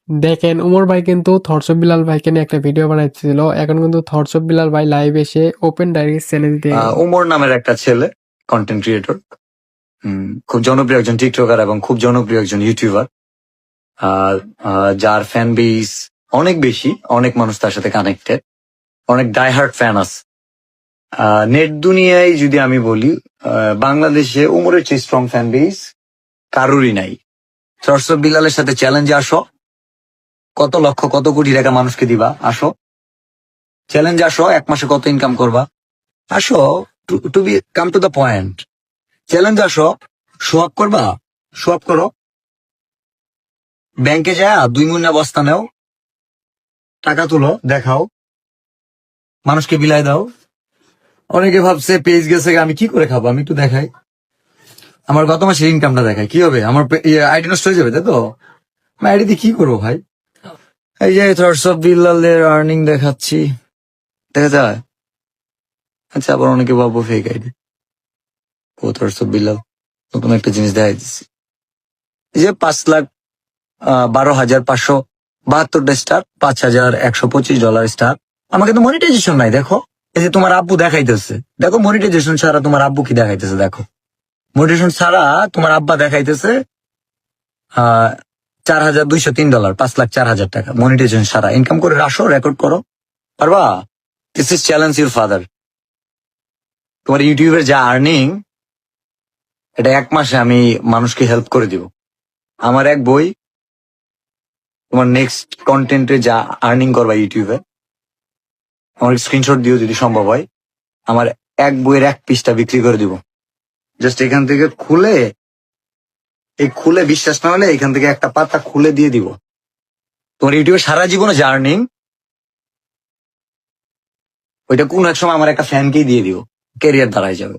দেখেন উমর ভাই কিন্তু থটস অফ বিলাল ভাইকে নিয়ে একটা ভিডিও বানাইছিল। এখন কিন্তু থটস অফ বিলাল ভাই লাইভ এসে ওপেন ডাইরেক্ট চ্যানেল দিয়ে উমর নামের একটা ছেলে, কন্টেন্ট ক্রিয়েটর, খুব জনপ্রিয় একজন টিকটকার এবং খুব জনপ্রিয় একজন ইউটিউবার, যার ফ্যান বেস অনেক বেশি, অনেক মানুষ তার সাথে কানেক্টেড, অনেক ডাইহার্ট ফ্যান আছে। নেট দুনিয়ায় যদি আমি বলি, বাংলাদেশে উমরের চেয়ে স্ট্রং ফ্যান বেস কারোরই নাই। থটস অফ বিলালের সাথে চ্যালেঞ্জে আসো, কত লক্ষ কত কোটি টাকা মানুষকে দিবা, আসো চ্যালেঞ্জে আসো, 1 মাসে কত ইনকাম করবা, আসো, to be come to the point. Challenge আসো, শো আপ করবা, শো আপ করো, ব্যাংকে যা 2 মুন্না বস্তা নেও, টাকা তুলো, দেখাও, মানুষকে বিলাই দাও। অনেকে ভাবছে পেজ গেছে, আমি কি করে খাবো, আমি একটু দেখাই, আমার গত মাসের ইনকামটা দেখাই, কি হবে, আমার আইডি নষ্ট হয়ে যাবে, তাই তো? আমি আইডি দিয়ে কি করবো ভাই? এই যে থটস অফ বিল্লালের আর্নিং দেখাচ্ছি, দেখা যায়। আচ্ছা, আবার অনেকে ভাববো ফেক আইডি। ও থটস অফ বিল্লাল নতুন একটা জিনিস দেখাই দিচ্ছি, এই যে 5,12,572 স্টার, $5,125 স্টার। আমাকে তো মনিটাইজেশন নাই, দেখো, এই যে তোমার আব্বু দেখাইতেছে, দেখো মনিটাইজেশন ছাড়া তোমার আব্বু কি দেখাইতেছে, দেখো মনিটাইজেশন ছাড়া তোমার আব্বা দেখাইতেছে $4,203, $5,04,000 মনিটাইজেশন ছাড়া। ইনকাম করে আসো, রেকর্ড করো, পারবা? This is challenge your father. তোমার ইউটিউবের যা আর্নিং, এটা 1 মাসে আমি মানুষকে হেল্প করে দিব। আমার এক বই, তোমার নেক্সট কন্টেন্টে যা আর্নিং করবা ইউটিউবে, আমার স্ক্রিনশট দিও যদি সম্ভব হয়, আমার এক বইয়ের 1 পৃষ্ঠা বিক্রি করে দিব। জাস্ট এখান থেকে খুলে, খুলে বিশ্বাস না হলে এখান থেকে একটা পাতা খুলে দিয়ে দিব। তোমার ইউটিউবে সারা জীবনে যা আর্নিং, ওইটা কোন এক সময় আমার একটা ফ্যানকেই দিয়ে দিব, ক্যারিয়ার দাঁড়ায় যাবে।